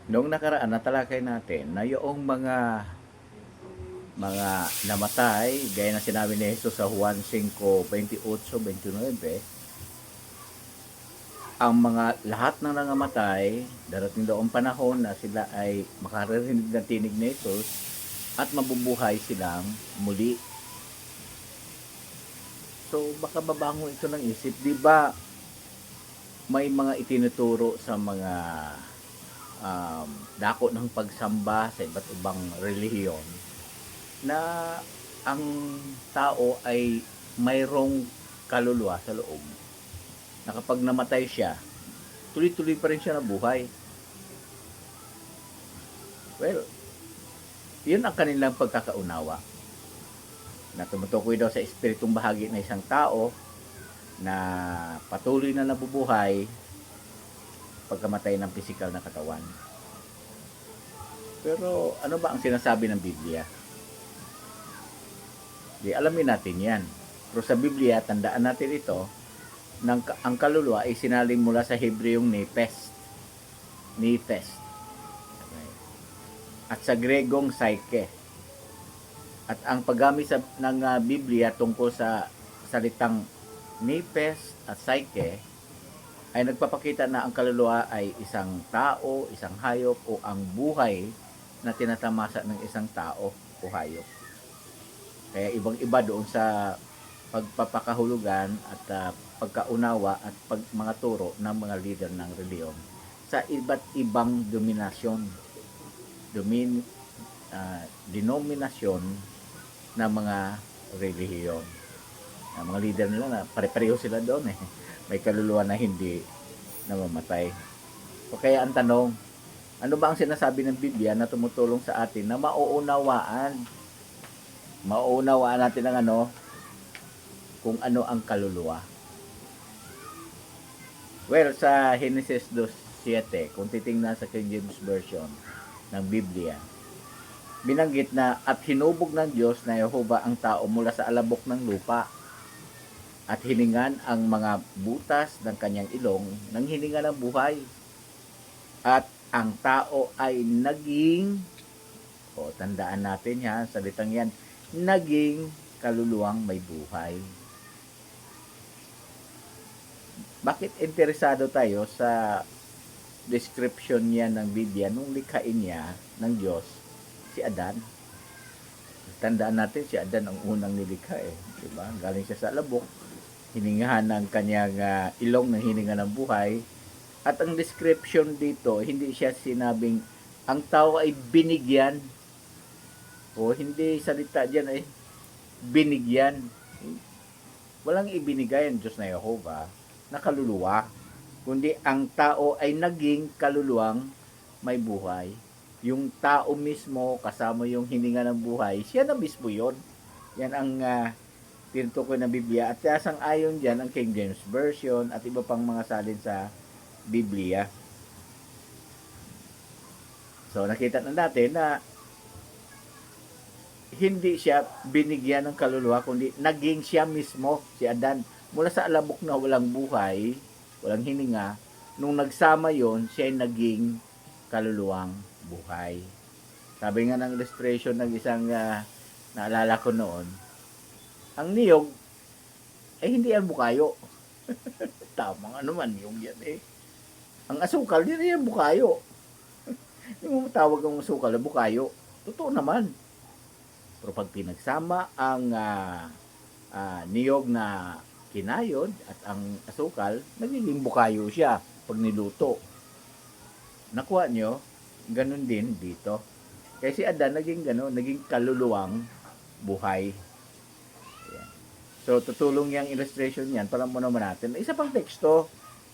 Noong nakaraan natalakay natin na yung mga namatay, gaya na sinabi ni Jesus sa Juan 5:28-29, ang mga lahat ng nangamatay, darating daw ang panahon na sila ay makaririnig ng tinig ni Jesus at mabubuhay silang muli. So baka babangon ito ng isip, di ba may mga itinuturo sa mga dako ng pagsamba sa iba't ibang relihiyon na ang tao ay mayroong kaluluwa sa loob na kapag namatay siya, tuloy-tuloy pa rin siya nabuhay. Well, yun ang kanilang pagkakaunawa na tumutukoy daw sa espiritong bahagi ng isang tao na patuloy na nabubuhay pagkamatay ng pisikal na katawan. Pero ano ba ang sinasabi ng Biblia? Di alamin natin yan. Pero sa Biblia, tandaan natin ito, ang kaluluwa ay sinaling mula sa Hebreyong nepes. Nepes. Okay. At sa Gregong psyche. At ang paggamit ng Biblia tungkol sa salitang nepes at psyche ay nagpapakita na ang kaluluwa ay isang tao, isang hayop o ang buhay na tinatamasa ng isang tao o hayop. Kaya ibang-iba doon sa pagpapakahulugan at pagkaunawa at mga turo ng mga leader ng reliyon sa iba't ibang denominasyon ng mga relihiyon. Ang mga leader nila na pare-pareho sila doon eh. May kaluluwa na hindi namamatay. O kaya ang tanong, ano ba ang sinasabi ng Biblia na tumutulong sa atin na mauunawaan natin ang kung ano ang kaluluwa? Well, sa Genesis 2:7, kung titingnan sa King James Version ng Biblia, binanggit na at hinubog ng Diyos na Yehova ang tao mula sa alabok ng lupa at hiningan ang mga butas ng kanyang ilong ng hininga ng buhay. At ang tao ay naging, tandaan natin yan, salitang yan, naging kaluluwang may buhay. Bakit interesado tayo sa description niya ng Biblia nung likhain niya ng Diyos si Adan? Tandaan natin si Adan ang unang nilikha eh, di ba? Galing siya sa alabok, hiningahan ng kanyang ilong ng hininga ng buhay. At ang description dito, hindi siya sinabing ang tao ay binigyan. O hindi salita diyan ay binigyan. Walang ibinigay ang Diyos na Yehova na kaluluwa, kundi ang tao ay naging kaluluwang may buhay. Yung tao mismo kasama yung hininga ng buhay, siya na mismo yun. Yan ang tinutukoy ng Biblia. At sang-ayon dyan ang King James Version at iba pang mga salin sa Biblia. So nakita na natin na hindi siya binigyan ng kaluluwa, kundi naging siya mismo, si Adan, mula sa alabok na walang buhay, walang hininga. Nung nagsama yon, siya ay naging kaluluwang buhay. Sabi nga ng illustration ng isang naalala ko noon, ang niyog ay hindi yan bukayo. Tama nga naman yung yan eh. Ang asukal, hindi yan bukayo. Hindi mo matawag ang asukal na bukayo. Totoo naman. Pero pag pinagsama ang niyog na kinayod at ang asukal, nagiging bukayo siya pag niluto. Nakuha nyo, ganun din dito. Kaya si Adan naging gano'n, naging kaluluwang buhay. Ayan. So tutulong yung illustration niyan para mo naman natin. Isa pang teksto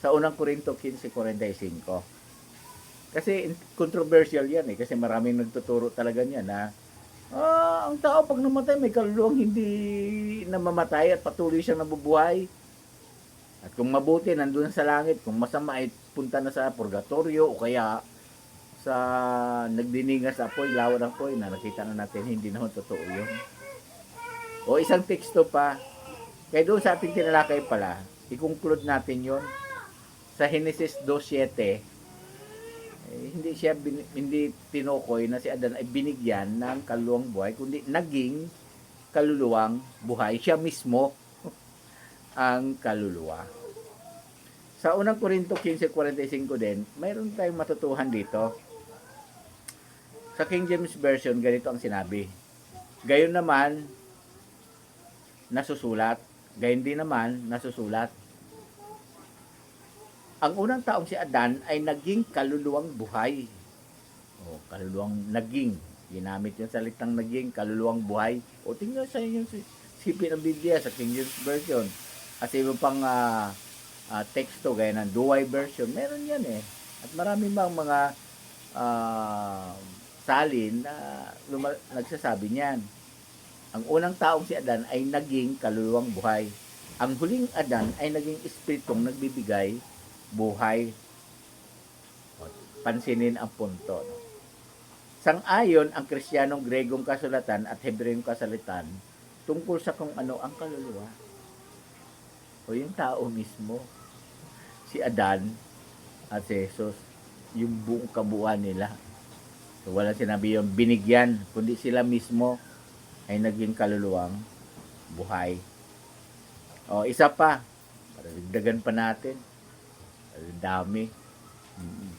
sa unang Korinto 15:45. Kasi controversial yan eh. Kasi maraming nagtuturo talaga niyan na ang tao pag namatay may kaluluwang hindi namamatay at patuloy siyang nabubuhay. At kung mabuti nandun sa langit, kung masama ay punta na sa purgatorio o kaya sa nagdiningas sa apoy, lawan ng apoy na nakita na natin hindi naman totoo yun. O isang teksto pa, kaya doon sa ating tinalakay pala, i-conclude natin yon sa Genesis 2:7. Hindi tinukoy na si Adan ay binigyan ng kaluluwang buhay, kundi naging kaluluwang buhay. Siya mismo ang kaluluwa. Sa unang Korinto 15:45 din, mayroon tayong matutuhan dito. Sa King James Version, ganito ang sinabi. Gayon naman, nasusulat. Gayon din naman, nasusulat. Ang unang taong si Adan ay naging kaluluwang buhay. O, kaluluwang naging. Ginamit yung salitang naging, kaluluwang buhay. O, tingnan sa inyo sipin ng Biblia sa King James Version. Kasi iba pang teksto, gaya ng Douay Version, meron yan eh. At marami bang mga salin na nagsasabi niyan. Ang unang taong si Adan ay naging kaluluwang buhay. Ang huling Adan ay naging espiritong nagbibigay buhay. Pansinin ang punto. No? Sang-ayon ang Kristiyanong Gregong kasulatan at Hebreong kasulatan tungkol sa kung ano ang kaluluwa. O yung tao mismo. Si Adan at si Jesus, yung buong kabuuan nila. So, wala sinabi yung binigyan, kundi sila mismo ay naging kaluluwang buhay. O, isa pa, para dagdagan pa natin. Dami.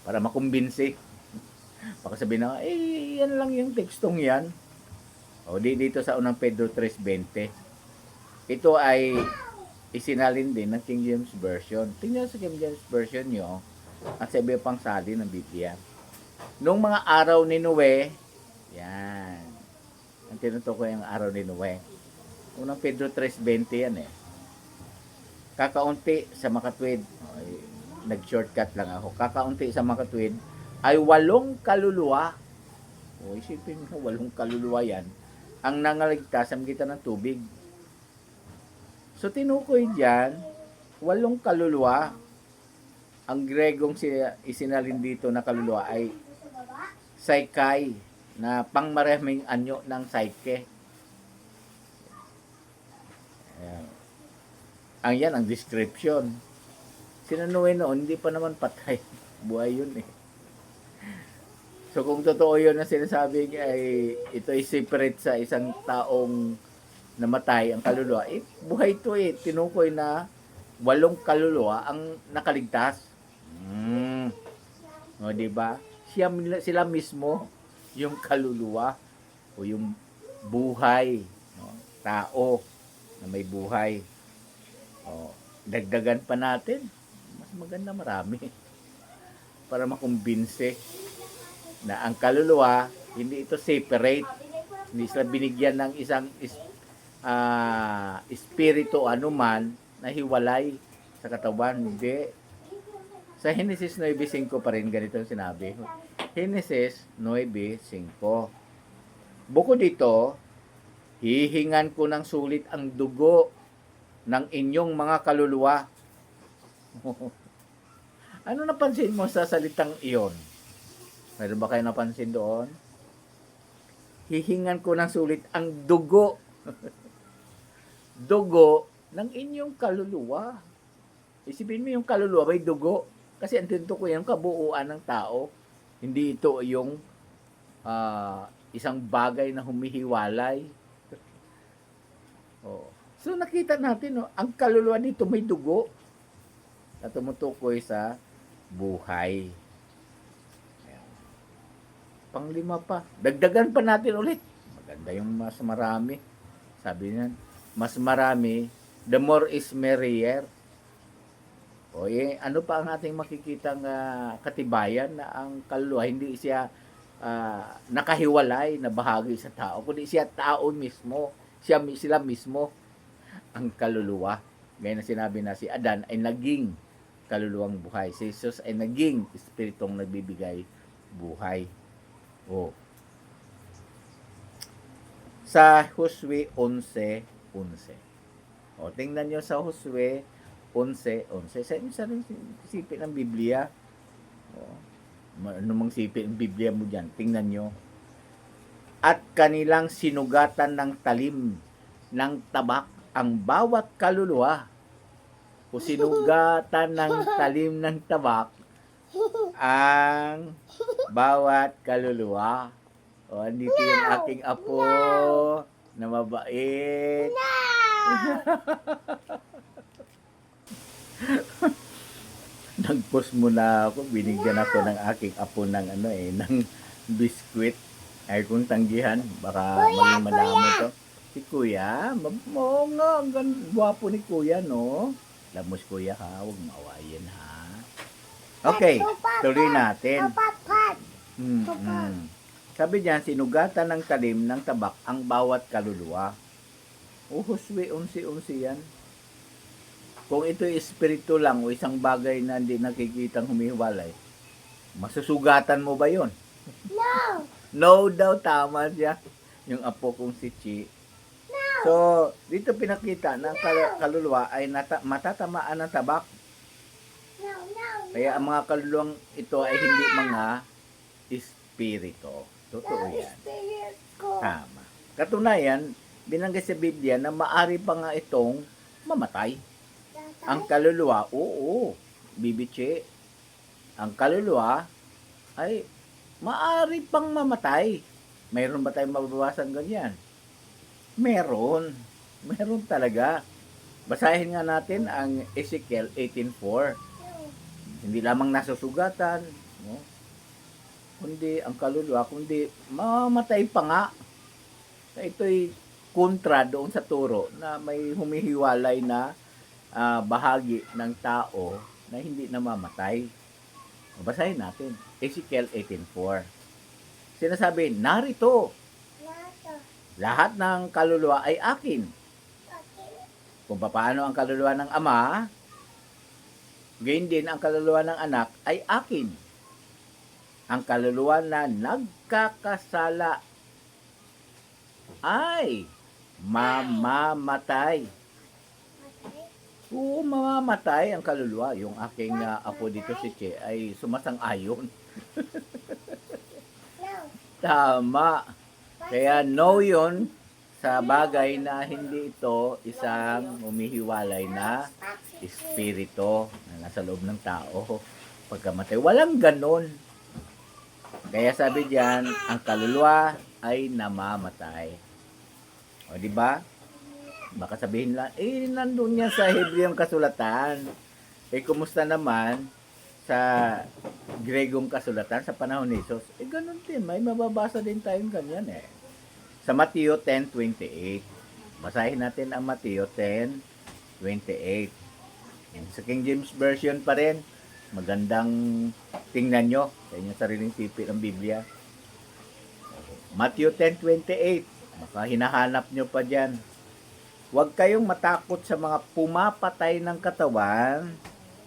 Para makumbinsi. Baka sabihin na, yan lang yung tekstong yan. O, dito sa unang Pedro 3:20. Ito ay isinalin din ng King James Version. Tingnan sa King James Version nyo at sa iba pang salin ng Biblia. Noong mga araw ni Noe, yan. Ang tinutukoy ang araw ni Noe. Unang Pedro 3:20 yan eh. Kakaunti sa makatwid. Nag-shortcut lang ako. Kakaunti sa makatwid ay 8 kaluluwa. O, isipin mo, 8 kaluluwa yan. Ang nangaligtas sa magitan ng tubig. So, tinukoy dyan, 8 kaluluwa. Ang Gregong isinalin dito na kaluluwa ay psyche, na pangmaraming anyo ng psyche. Ayan. Ang yan, ang description. Sinanuwi noon, hindi pa naman patay. Buhay yun eh. So, kung totoo yun na sinasabi ay ito ay separate sa isang taong namatay ang kaluluwa, buhay ito eh. Tinukoy na 8 kaluluwa ang nakaligtas. O, diba? Sila mismo yung kaluluwa o yung buhay. No? Tao na may buhay. O, dagdagan pa natin. Mas maganda marami. Para makumbinse na ang kaluluwa, hindi ito separate. Hindi sila binigyan ng isang espiritu anuman na hiwalay sa katawan. Hindi. Sa Genesis 9:5 pa rin ganito ang sinabi. Genesis 9:5. Bukod dito, hihingan ko ng sulit ang dugo ng inyong mga kaluluwa. Ano napansin mo sa salitang iyon? Meron ba kayo napansin doon? Hihingan ko ng sulit ang dugo. Dugo ng inyong kaluluwa. Isipin mo yung kaluluwa may dugo. Kasi ang tinto ko yung kabuuan ng tao. Hindi ito yung isang bagay na humihiwalay. Oh. So nakita natin, no, ang kaluluwa nito may dugo na tumutukoy sa buhay. Ayan. Panglima pa. Dagdagan pa natin ulit. Maganda yung mas marami. Sabi niyan, mas marami, the more is merrier. O ano pa ang ating makikitang katibayan na ang kaluluwa hindi siya nakahiwalay na bahagi sa tao, kundi siya tao mismo, sila mismo ang kaluluwa. Gaya na sinabi na si Adan ay naging kaluluwang buhay. Si Jesus ay naging espiritong nagbibigay buhay. O. Sa Josue 11:11. O, tingnan nyo sa Josue 11:11. Sa isipin ng Biblia. O, anumang sipin ng Biblia mo dyan. Tingnan nyo. At kanilang sinugatan ng talim ng tabak ang bawat kaluluwa. O sinugatan ng talim ng tabak ang bawat kaluluwa. O, andito yung aking apo na mabait. Nag-post muna ako, binigyan ako ng aking apo ng ng biskwit. Ay kung tanggihan, baka maging malaman to. Si Kuya, oo nga, ang gwapo ni Kuya, no? Lamos Kuya ha, huwag maawayin ha. Okay, tuloy natin. Sabi niyan, sinugatan ng talim ng tabak ang bawat kaluluwa. Huswe, unsi-unsi yan. Kung ito espiritu lang o isang bagay na hindi nakikitang humihiwalay, masusugatan mo ba yon? No! No daw, tama siya. Yung apo kong si Chi. So, dito pinakita na ang kaluluwa ay matatamaan ng tabak. Kaya ang mga kaluluwang ito ay hindi mga espiritu. Totoo yan. Tama. Katunayan, binanggit sa Biblia na maari pa nga itong mamatay. Ang kaluluwa, oo, bibiche. Ang kaluluwa ay maari pang mamatay. Mayroon ba tayong mababawasan ganyan? Meron. Meron talaga. Basahin nga natin ang Ezekiel 18:4. Hindi lamang nasusugatan, no? Kundi ang kaluluwa, kundi mamatay pa nga. Ito'y kontra doon sa turo na may humihiwalay na bahagi ng tao na hindi namamatay. Basahin natin. Ezekiel 18:4. Sinasabi, narito, lahat ng kaluluwa ay akin. Kung paano ang kaluluwa ng ama, gayon din ang kaluluwa ng anak ay akin. Ang kaluluwa na nagkakasala ay mamamatay. Oo, mamamatay ang kaluluwa. Yung aking apo dito si Che ay sumasang-ayon. Tama. Kaya no yun sa bagay na hindi ito isang humihiwalay na espiritu na nasa loob ng tao pagkamatay. Walang ganon. Kaya sabi diyan, ang kaluluwa ay namamatay. O di ba? Baka sabihin lang, nandun yan sa Hebrewong kasulatan. Kumusta naman sa Gregong kasulatan sa panahon ni Jesus? Ganun din, may mababasa din tayong ganyan eh. Sa Mateo 10:28. Basahin natin ang Mateo 10:28. Sa King James Version pa rin. Magandang tingnan nyo sa inyong sariling sipit ng Biblia. Matthew 10:28. Baka hinahanap nyo pa dyan. Huwag kayong matakot sa mga pumapatay ng katawan,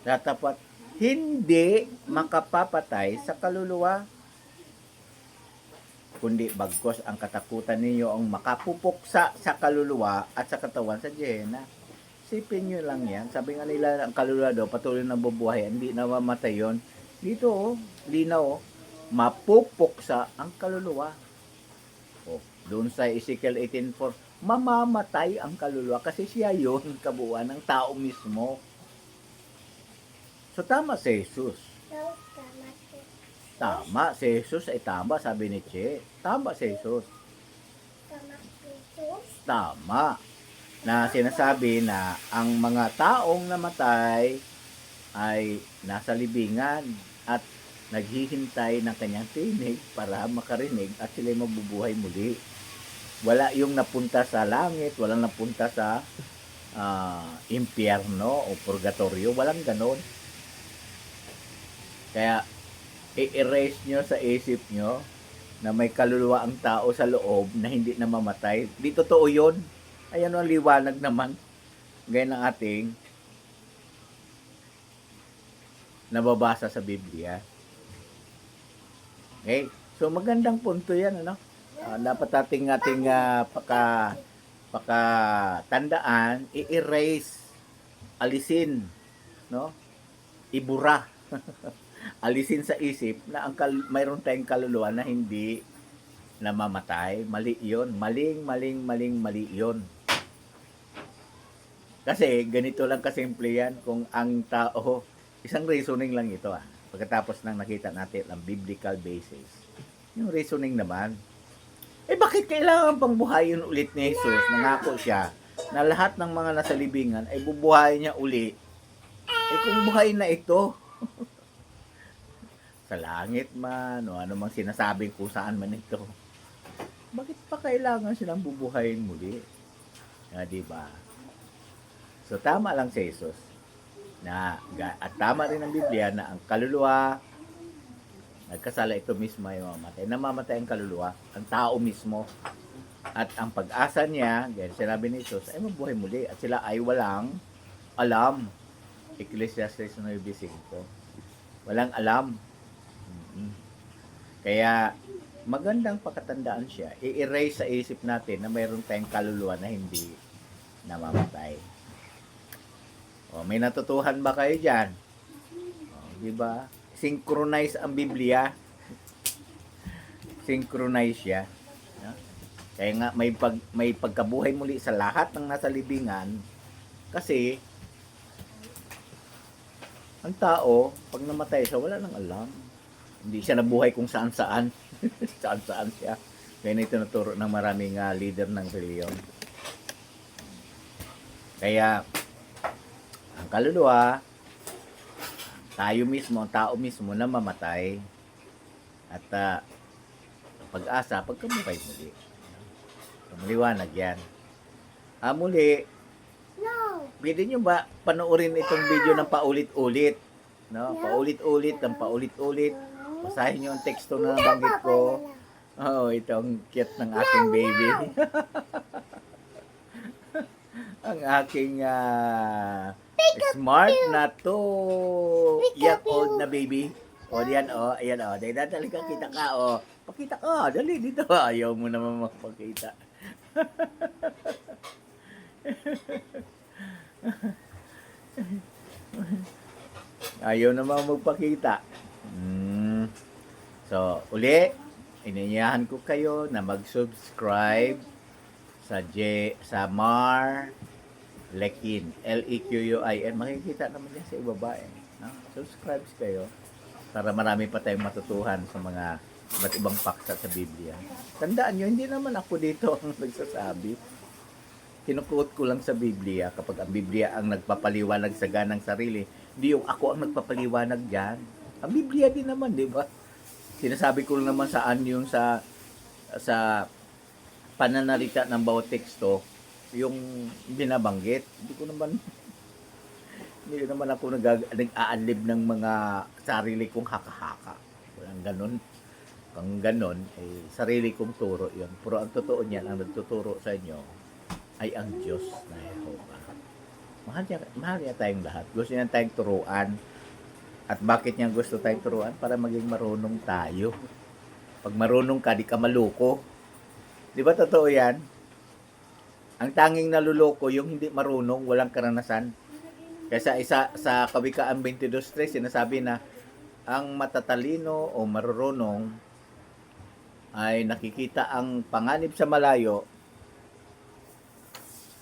tatapat hindi makapapatay sa kaluluwa, kundi bagkos ang katakutan ninyo ang makapupuksa sa kaluluwa at sa katawan sa Gehenna. Sipin nyo lang yan. Sabi nga nila, ang kaluluwa daw, patuloy na bubuhay, hindi na mamatay yun. Dito, linaw, mapupuksa ang kaluluwa. Doon sa Ezekiel 18:4, mamamatay ang kaluluwa kasi siya yun, kabuuan ng tao mismo. So, tama si Jesus. Tama si Jesus ay tama, sabi ni Che. Tama si Jesus. Tama. Na sinasabi na ang mga taong namatay ay nasa libingan at naghihintay ng kanyang tinig para makarinig at sila'y mabubuhay muli. Wala yung napunta sa langit, walang napunta sa impyerno o purgatorio, walang ganon. Kaya i-erase nyo sa isip nyo na may kaluluwa ang tao sa loob na hindi namamatay. Di totoo yun. Ayan ang liwanag naman. Gaya ng ating nababasa sa Biblia. Okay? So magandang punto yan, ano? Dapat ating pakatandaan, i-erase, alisin, no? Ibura. Alisin sa isip na mayroon tayong kaluluwa na hindi namamatay. Mali yun. Mali yun. Kasi ganito lang kasimple yan kung ang tao, isang reasoning lang ito Pagkatapos nang nakita natin ang biblical basis, yung reasoning naman, bakit kailangan pang buhayin ulit ni Jesus? Nangako siya na lahat ng mga nasa libingan ay bubuhayin niya uli. Kung buhay na ito, sa langit man, o ano mang sinasabing kung saan man ito, bakit pa kailangan silang bubuhayin muli? Diba? So, tama lang si Jesus. At tama rin ang Biblia na ang kaluluwa, nagkasala ito mismo ay mamamatay. Namamatay ang kaluluwa, ang tao mismo. At ang pag-asa niya, gaya sinabi ni Jesus, ay mabuhay muli. At sila ay walang alam. Ecclesiastes 9:5. Walang alam. Kaya, magandang pakatandaan siya. I-erase sa isip natin na mayroon tayong kaluluwa na hindi namamatay. May natutuhan ba kayo dyan? Diba? Synchronize ang Biblia. Synchronize siya. Kaya nga may pagkabuhay muli sa lahat ng nasa libingan kasi ang tao, pag namatay siya, wala nang alam. Hindi siya nabuhay kung saan-saan. Saan-saan siya. Kaya na itinuturo ng maraming leader ng reliyon. Kaya, ang kaluluwa, tayo mismo, ang tao mismo na mamatay at pag-asa, pagkabuhay muli. Maliwanag yan. Muli, pwede nyo ba panoorin itong video ng paulit-ulit? No? Paulit-ulit, ng paulit-ulit. Basahin nyo ang teksto na nabanggit ko. Itong cute ng aking baby. Ang aking smart na 2-year-old na baby. Diyan, ayan, dali ka, kita ka, pakita ka, dali dito. Ayaw mo naman magpakita. Ayaw naman magpakita. So, uli, inanyayahan ko kayo na mag-subscribe sa Mar Lequin, Lequin. Makikita naman yan sa ibaba no? Subscribe kayo para marami pa tayong matutuhan sa mga iba't ibang paksa sa Biblia. Tandaan nyo, hindi naman ako dito ang nagsasabi. Kinukuot ko lang sa Biblia kapag ang Biblia ang nagpapaliwanag sa ganang sarili. Hindi yung ako ang nagpapaliwanag dyan. Ang Biblia din naman, di ba? Sinasabi ko lang naman saan yung sa pananalita ng bawat teksto yung binabanggit. Hindi naman ako nag-aalib ng mga sarili kong haka-haka. Walang ganun. Kung ganun, sarili kong turo yun. Pero ang totoo niyan, ang nagtuturo sa inyo, ay ang Diyos na Jehovah. Mahal niya tayong lahat. Gusto niya tayong turuan. At bakit niya gusto tayong turuan? Para maging marunong tayo. Pag marunong ka, di ka maluko. Di ba totoo yan? Ang tanging naluloko, yung hindi marunong, walang karanasan. Kaya sa Kawikaan 22:3, sinasabi na, ang matatalino o marunong ay nakikita ang panganib sa malayo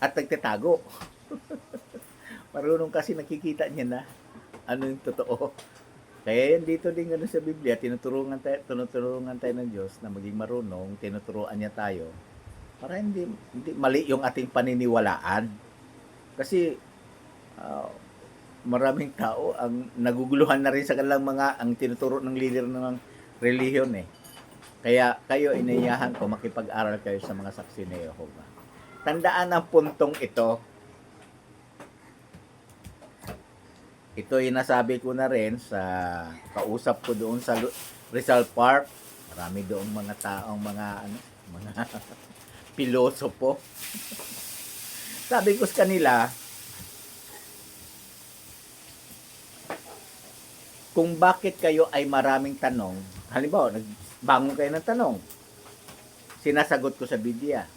at nagtatago. Marunong kasi nakikita niya na ano yung totoo. Kaya yan dito din gano'n sa Biblia, tinutulungan tayo ng Diyos na maging marunong, tinuturuan niya tayo para hindi mali yung ating paniniwalaan. Kasi maraming tao ang naguguluhan na rin sa kanilang ang tinuturo ng leader ng relihiyon Kaya kayo, inayahan ko, makipag-aral kayo sa mga saksi ni Jehovah. Tandaan ang puntong ito. Ito yung nasabi ko na rin sa kausap ko doon sa Rizal Park. Marami doon mga taong mga pilosopo. Sabi ko sa kanila, kung bakit kayo ay maraming tanong, halimbawa, nagbangon kayo ng tanong, sinasagot ko sa Biblia.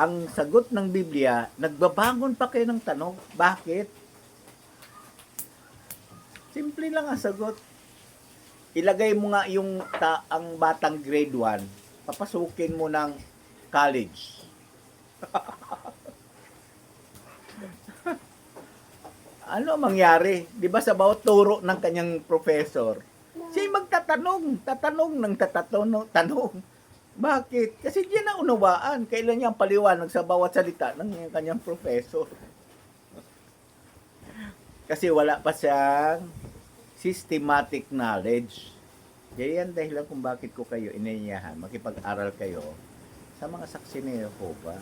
Ang sagot ng Biblia, nagbabangon pa kayo ng tanong, bakit? Simple lang ang sagot. Ilagay mo nga ang batang grade 1, papasukin mo ng college. Ano ang mangyari? 'Di ba sa bawat turo ng kanyang professor, siya tatanong ng tanong. Bakit? Kasi diyan na unawaan. Kailan niya ang paliwanag sa bawat salita ng kanyang professor. Kasi wala pa siyang systematic knowledge. Yan dahilan kung bakit ko kayo inaanyayahan, makipag-aral kayo sa mga saksi ni Jehovah.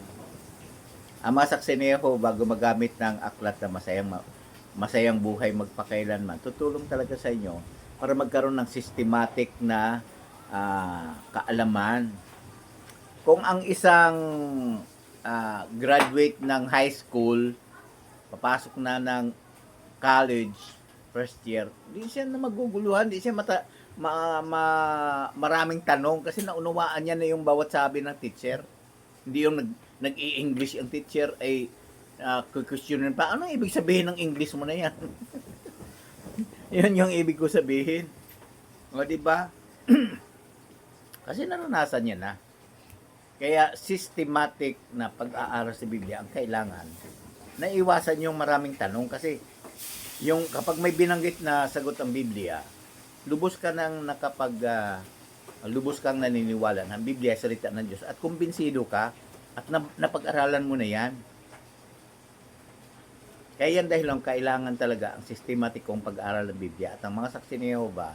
Ang mga saksi ni Jehovah gumagamit ng aklat na masayang buhay magpakailanman. Tutulong talaga sa inyo para magkaroon ng systematic na kaalaman. Kung ang isang graduate ng high school, papasok na ng college, first year, hindi siya na maguguluhan, hindi siya maraming tanong kasi naunawaan niya na yung bawat sabi ng teacher. Hindi yung nag-i-English ang teacher ay questionin pa, ano ibig sabihin ng English mo na yan? Yan yung ibig ko sabihin. O, diba? Kasi naranasan niya na. Kaya systematic na pag-aaral sa Biblia ang kailangan. Naiwasan yung maraming tanong kasi yung kapag may binanggit na sagot ang Biblia, lubos kang naniniwala na ang Biblia ay salita ng Diyos at kumbinsido ka at napag-aralan mo na yan. Kaya yan dahil lang kailangan talaga ang systematikong pag-aaral ng Biblia at ang mga saksi ni Jehovah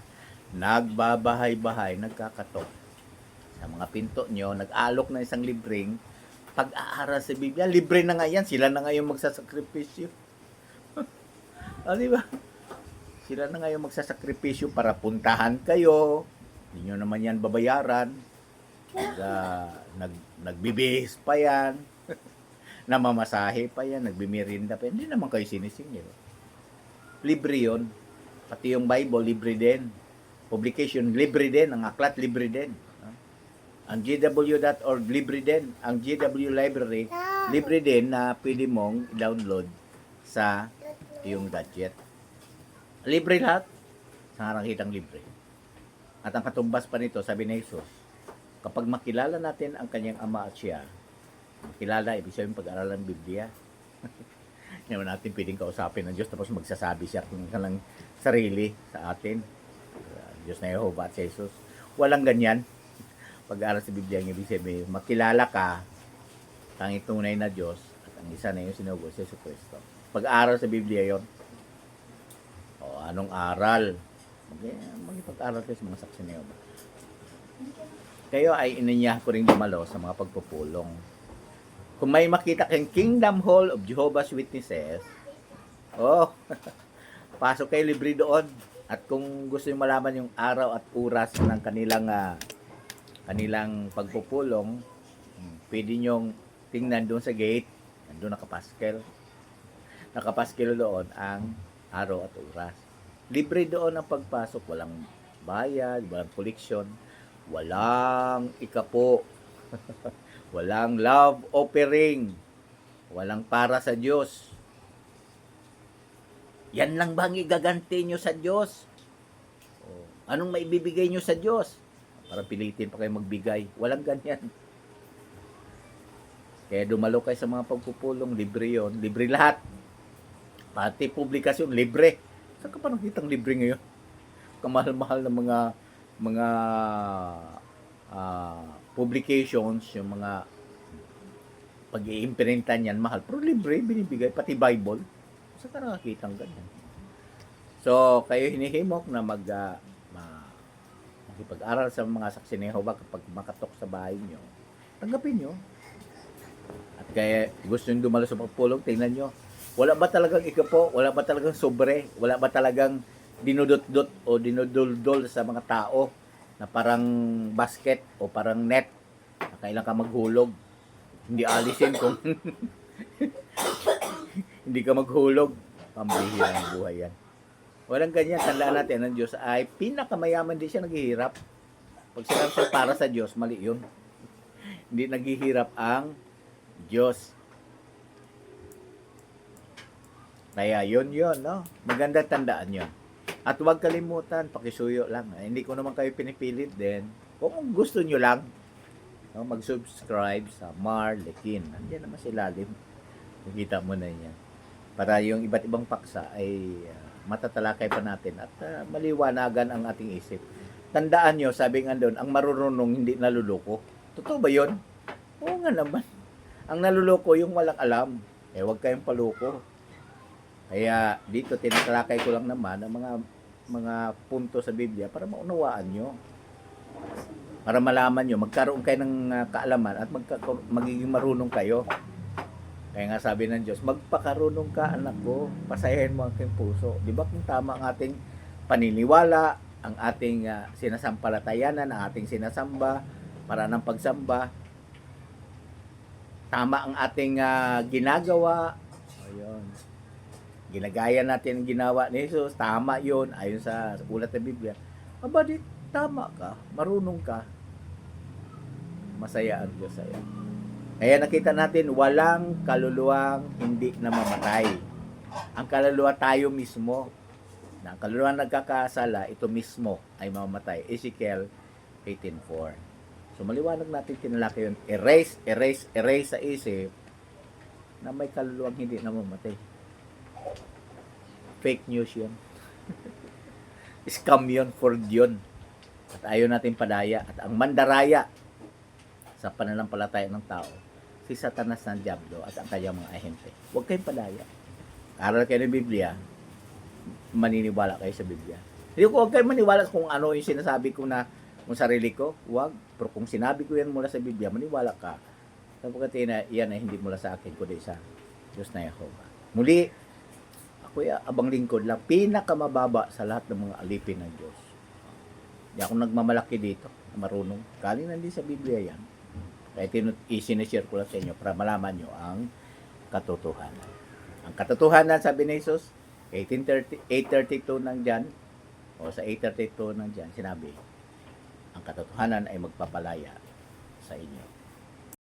nagbabahay-bahay, nagkakatok sa mga pinto nyo, nag-alok na isang libreng pag-aaral sa Biblia. Libre na nga yan, sila na nga yung magsasakripisyo. Di ba? Sila na nga yung magsasakripisyo para puntahan kayo. Hindi nyo naman yan babayaran. Nagbibihis pa yan. Namamasahe pa yan. Nagbimirinda pa yan. Hindi naman kayo sinisingil. Libre yun. Pati yung Bible, libre din. Publication, libre din. Ang aklat, libre din. Ang GW.org, libre din. Ang GW Library, libre din na pwede mong download sa iyong gadget. Libre lahat. Sa harang-hitang libre. At ang katumbas pa nito, sabi ni Jesus, kapag makilala natin ang kanyang ama at siya, makilala, ibig sabihin pag-aralan ng Biblia. Hindi naman natin pwedeng kausapin ng Diyos tapos magsasabi siya kung kanang sarili sa atin. Diyos na Jehovah at Jesus. Walang ganyan. Pag-aaral sa Biblia, ang ibig sabihin, makilala ka ang tunay na Diyos at ang isa na yung sinugo si Jesus Cristo. Pag-aaral sa Biblia yon. O, anong aral? Magpag-aral kayo sa mga saksi na yun. Kayo ay ininya ko rin dumalo sa mga pagpupulong. Kung may makita kang Kingdom Hall of Jehovah's Witnesses, pasok kayo libre doon. At kung gusto nyo malaman yung araw at oras ng kanilang pagpupulong, pwede nyong tingnan doon sa gate, doon nakapaskel. Nakapaskel doon ang araw at oras. Libre doon ang pagpasok, walang bayad, walang koleksyon, walang ikapo, walang love offering, walang para sa Diyos. Yan lang ba ang igaganti nyo sa Diyos? Anong maibibigay nyo sa Diyos? Para pilitin pa kayo magbigay. Walang ganyan. Kaya dumalo kayo sa mga pagpupulong, libre yon, libre lahat. Pati publikasyon, libre. Saan ka pa nakitang libre ngayon? Kamahal-mahal na mga publications, yung mga pag-iimprintan yan, mahal. Pero libre, binibigay. Pati Bible. Saan ka nakakitang ganyan? So, kayo hinihimok na makipag-aral sa mga saksi ni Jehovah kapag makatok sa bahay nyo. Tanggapin nyo. At kaya gusto nyo dumalo sa pagpulong, tingnan nyo. Wala ba talagang ikapo? Wala ba talagang sobre? Wala ba talagang dinudot-dot o dinuduldol sa mga tao na parang basket o parang net na kailan ka maghulog? Hindi alisin kung hindi ka maghulog. Pambihira ng buhay yan. Walang ganyan. Tandaan natin, ang Diyos ay pinakamayaman din siya naghihirap. Pag sinabi siya para sa Diyos, mali yun. Hindi naghihirap ang Diyos. Kaya yun, no? Maganda tandaan yun. At huwag kalimutan, pakisuyo lang. Hindi ko naman kayo pinipilit din. Kung gusto nyo lang, no, mag-subscribe sa Mar Lekin. Nandiyan naman sa ilalim. Nakita mo na yan. para yung iba't ibang paksa ay matatalakay pa natin at maliwanagan ang ating isip. Tandaan nyo, sabi nga doon, ang marurunong hindi naluloko. Totoo ba yun? Oo nga naman. Ang naluloko yung walang alam. Huwag kayong paloko. Kaya dito tinatalakay ko lang naman ang mga punto sa Biblia para maunawaan nyo. Para malaman nyo, magkaroon kayo ng kaalaman at magiging marunong kayo. Kaya nga sabi ng Diyos, magpakarunong ka anak ko, pasayahin mo ang aking puso. Di ba kung tama ang ating paniniwala, ang ating sinasampalatayanan, ang ating sinasamba, para ng pagsamba, tama ang ating ginagawa, ayun, ginagaya natin ang ginawa ni Jesus, tama yun, ayon sa ulat ng Biblia, aba di, tama ka, marunong ka, masaya ang Diyos sa'yo. Kaya nakita natin, walang kaluluwang hindi namamatay. Ang kaluluwa tayo mismo. Na ang kaluluwa nagkakasala, ito mismo ay mamamatay. Ezekiel 18:4. So maliwanag natin tinalaki yun. Erase sa isip na may kaluluwang hindi namamatay. Fake news yun. Scam yun, fraud yun. At ayaw natin padaya. At ang mandaraya sa pananampalataya ng tao, si Satanas ng Diablo at ang kanyang mga ahente. Huwag kayong padaya. Aral kayo ng Biblia, maniniwala kayo sa Biblia. Hindi ko huwag kayong maniwala kung ano yung sinasabi ko na kung sarili ko, huwag. Pero kung sinabi ko yan mula sa Biblia, maniwala ka. Sapagkat yan ay hindi mula sa akin, kundi sa Diyos na Jehovah. Muli, ako ay abang lingkod lang, pinakamababa sa lahat ng mga alipin ng Diyos. Hindi ako nagmamalaki dito, marunong. Galing nandun sa Biblia yan. Kaya isinishare ko lang sa inyo para malaman nyo ang katotohanan. Ang katotohanan, sabi ni Jesus, 8:32 ng dyan, o sa 8:32 ng dyan, sinabi, ang katotohanan ay magpapalaya